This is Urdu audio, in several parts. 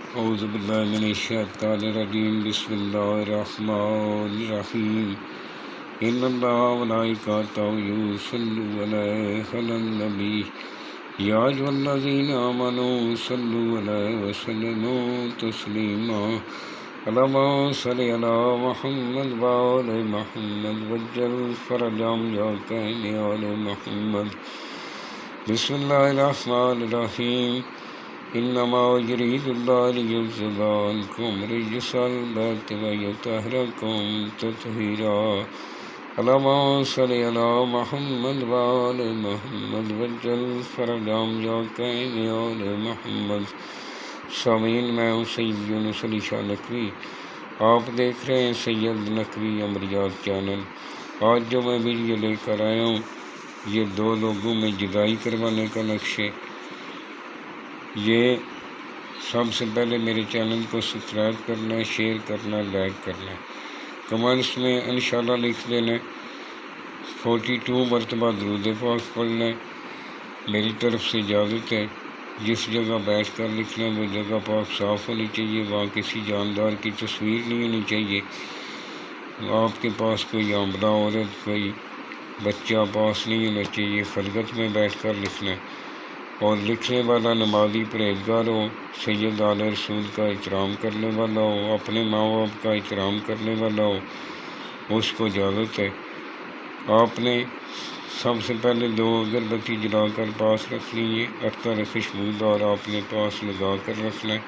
اعوذ باللہ من الشیطان الرجیم بسم اللہ الرحمن الرحیم ان اللہ وملائکتہ یصلون علی النبی یا ایھا الذین آمنوا صلوا علیہ وسلموا تسلیما اللہم صل علی محمد وآل محمد وجل فرجهم یا کین آل محمد بسم اللہ الرحمن الرحیم انما یرید اللہ لیذھب عنکم رجس البیت ویطہرکم تطہیرا اللہم صل علی محمد وآل محمد وجل فرجهم یا کین آل محمد۔ سامعین، میں ہوں سید یونس علی شاہ نقوی، آپ دیکھ رہے ہیں سید نقوی عمریات چینل۔ آج جو میں ویڈیو لے کر آیا ہوں یہ دو لوگوں میں جدائی کروانے کا نقشے۔ یہ سب سے پہلے میرے چینل کو سبسکرائب کرنا ہے، شیئر کرنا ہے، لائک کرنا ہے، کمنٹس میں انشاءاللہ لکھ دینا ہے، 42 مرتبہ درود پاک پڑھنا ہے۔ میری طرف سے اجازت ہے، جس جگہ بیٹھ کر لکھنا ہے وہ جگہ پاک صاف ہونی چاہیے، وہاں کسی جاندار کی تصویر نہیں ہونی چاہیے، آپ کے پاس کوئی حاملہ عورت، کوئی بچہ پاس نہیں ہونا چاہیے، خلوت میں بیٹھ کر لکھنا ہے، اور لکھنے والا نمازی پرہیزگار ہو، سید آل رسول کا احترام کرنے والا ہو، اپنے ماں باپ کا احترام کرنے والا ہو، اس کو اجازت ہے۔ آپ نے سب سے پہلے 2 اگربتی جلا کر پاس رکھنی ہے، عطر خوشبودار آپ نے پاس لگا کر رکھنا ہے،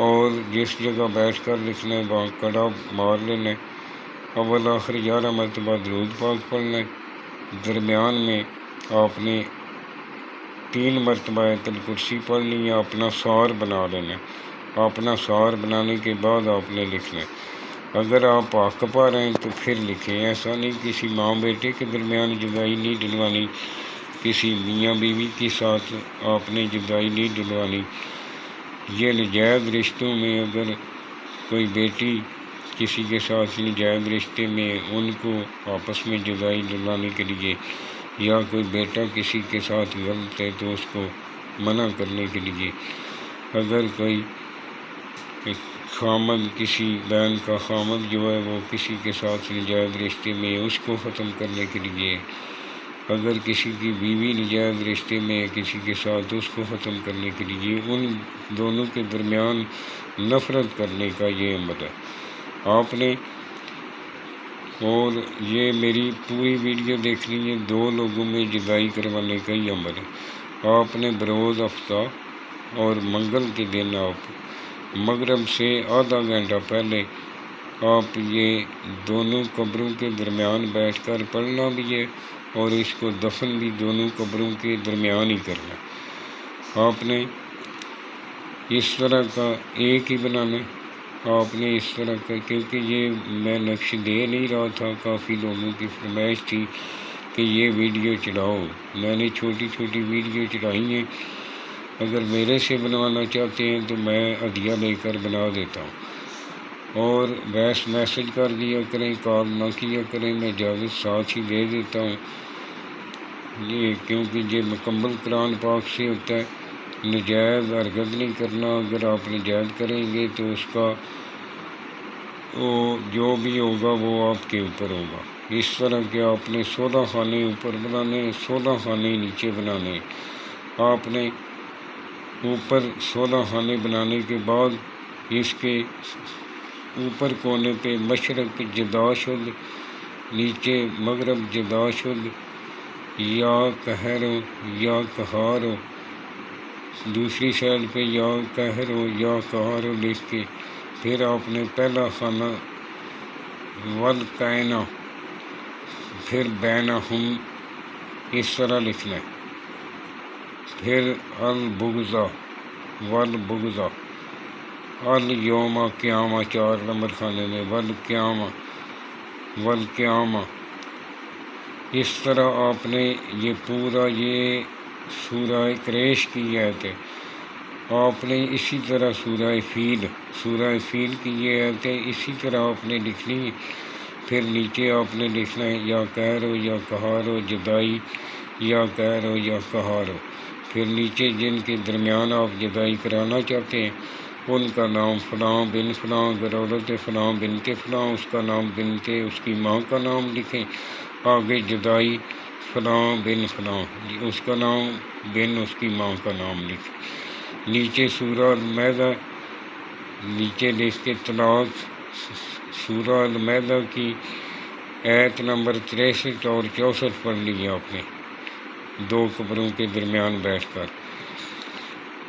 اور جس جگہ بیٹھ کر لکھنا ہے وہاں کڑا مار لینا ہے۔ اول آخر 11 مرتبہ درود پاک پڑھنا ہے۔ درمیان میں آپ نے 3 مرتبہ آیت الکرسی پڑھنی ہے، اپنا سار بنا لینا ہے۔ اپنا سار بنانے کے بعد آپ نے لکھنا ہے۔ اگر آپ حق پا رہے ہیں تو پھر لکھیں، ایسا نہیں کسی ماں بیٹے کے درمیان جدائی نہیں ڈلوانی، کسی میاں بیوی کے ساتھ آپ نے جدائی نہیں ڈلوانی۔ یہ نجائز رشتوں میں اگر کوئی بیٹی کسی کے ساتھ نجائز رشتے میں ان کو آپس میں جدائی ڈلوانے کے لیے، یا کوئی بیٹا کسی کے ساتھ غلط ہے تو اس کو منع کرنے کے لیے، اگر کوئی خامد کسی بہن کا خامد جو ہے وہ کسی کے ساتھ نجائز رشتے میں اس کو ختم کرنے کے لیے، اگر کسی کی بیوی نجائز رشتے میں کسی کے ساتھ اس کو ختم کرنے کے لیے، ان دونوں کے درمیان نفرت کرنے کا یہ عمل ہے آپ نے۔ اور یہ میری پوری ویڈیو دیکھنی ہے، 2 لوگوں میں جدائی کروانے کا ہی عمل ہے۔ آپ نے بروز ہفتہ اور منگل کے دن آپ مغرب سے آدھا گھنٹہ پہلے آپ یہ دونوں قبروں کے درمیان بیٹھ کر پڑھنا بھی ہے، اور اس کو دفن بھی دونوں قبروں کے درمیان ہی کرنا ہے۔ آپ نے اس طرح کا ایک ہی بنانا ہے، آپ نے اس طرح کا، کیونکہ یہ میں نقش دے نہیں رہا تھا، کافی لوگوں کی فرمائش تھی کہ یہ ویڈیو چڑھاؤ، میں نے چھوٹی چھوٹی ویڈیو چڑھائی ہیں، اگر میرے سے بنوانا چاہتے ہیں تو میں ہدیہ لے کر بنا دیتا ہوں، اور ویس میسج کر دیا کریں، کال نہ کیا کریں، میں اجازت ساتھ ہی دے دیتا ہوں، یہ کیونکہ یہ مکمل قرآن پاک سے ہوتا ہے۔ نجائز ہرگز نہیں کرنا، اگر آپ نجائز کریں گے تو اس کا جو بھی ہوگا وہ آپ کے اوپر ہوگا۔ اس طرح کے آپ نے 16 خانے اوپر بنانے، 16 خانے نیچے بنانے۔ آپ نے اوپر 16 خانے بنانے کے بعد اس کے اوپر کونے پہ مشرق جدا شد، نیچے مغرب جدا شد، یا قہر ہو یا قہار ہو، دوسری سائڈ پہ یا قہر ہو یا قہار ہو لکھ کے، پھر آپ نے پہلا خانہ والکائنہ، پھر بینہم اس طرح لکھنا ہے، پھر البغضہ والبغضہ، الیوم قیامہ 4 نمبر خانے میں، والقیامہ والقیامہ، اس طرح آپ نے یہ پورا، یہ سورہ قریش کی آیت ہے، آپ نے اسی طرح سورہ فیل کی یہ آیت ہے، اسی طرح آپ نے لکھنی ہے۔ پھر نیچے آپ نے لکھنا ہے یا قہر ہو یا قہار ہو، جدائی یا قہر ہو یا قہار ہو، پھر نیچے جن کے درمیان آپ جدائی کرانا چاہتے ہیں ان کا نام فلاں بن فلاں، اگر عورت فلاں بنت فلاں، اس کا نام بنت اس کی ماں کا نام لکھیں، آگے جدائی فلاں بن فلاں، اس کا نام بن اس کی ماں کا نام لکھیں، نیچے سورہ المائدہ، نیچے لکھ کے طلاق، سورہ المائدہ کی آیت نمبر 63 اور 64 پڑھ لی آپ نے دو قبروں کے درمیان بیٹھ کر،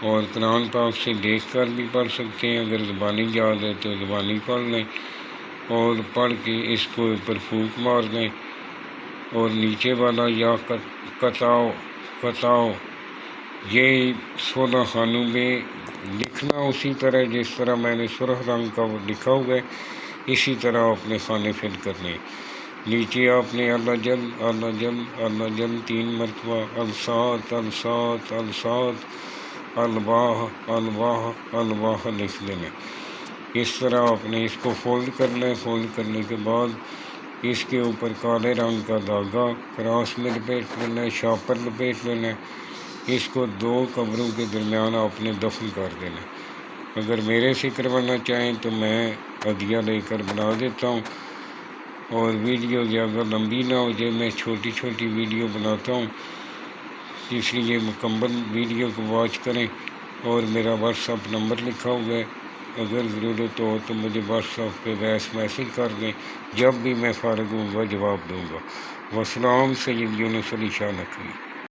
اور قرآن پاک سے دیکھ کر بھی پڑھ سکتے ہیں، اگر زبانی یاد ہے تو زبانی پڑھ لیں، اور پڑھ کے اس کو اوپر پھونک مار دیں، اور نیچے والا یا کتاؤ یہ 16 خانوں میں لکھنا اسی طرح جس طرح میں نے سرخ رنگ کا وہ لکھا ہوا ہے، اسی طرح اپنے خانے فل کرنے۔ نیچے آپ نے اللہ جل اللہ جل اللہ جل 3 مرتبہ، السات السات السات، الواح الواح الواح لکھ لینا۔ اس طرح آپ نے اس کو فولڈ کرنا ہے، فولڈ کرنے کے بعد اس کے اوپر کالے رنگ کا دھاگا کراس میں لپیٹ لینا ہے، شاپر لپیٹ لینا ہے، اس کو 2 قبروں کے درمیان آپ نے دفن کر دینا ہے۔ اگر میرے سے کروانا چاہیں تو میں ہدیہ لے کر بنا دیتا ہوں، اور ویڈیو زیادہ لمبی نہ ہو جائے، میں چھوٹی چھوٹی ویڈیو بناتا ہوں، اس لیے مکمل ویڈیو کو واچ کریں، اور میرا واٹس ایپ نمبر لکھا ہوا ہے، اگر ضرورت ہو تو مجھے واٹس ایپ پہ وائس میسیج کر دیں، جب بھی میں فارغ ہوں گا جواب دوں گا۔ والسلام، سید یونس علی شاہ نقوی۔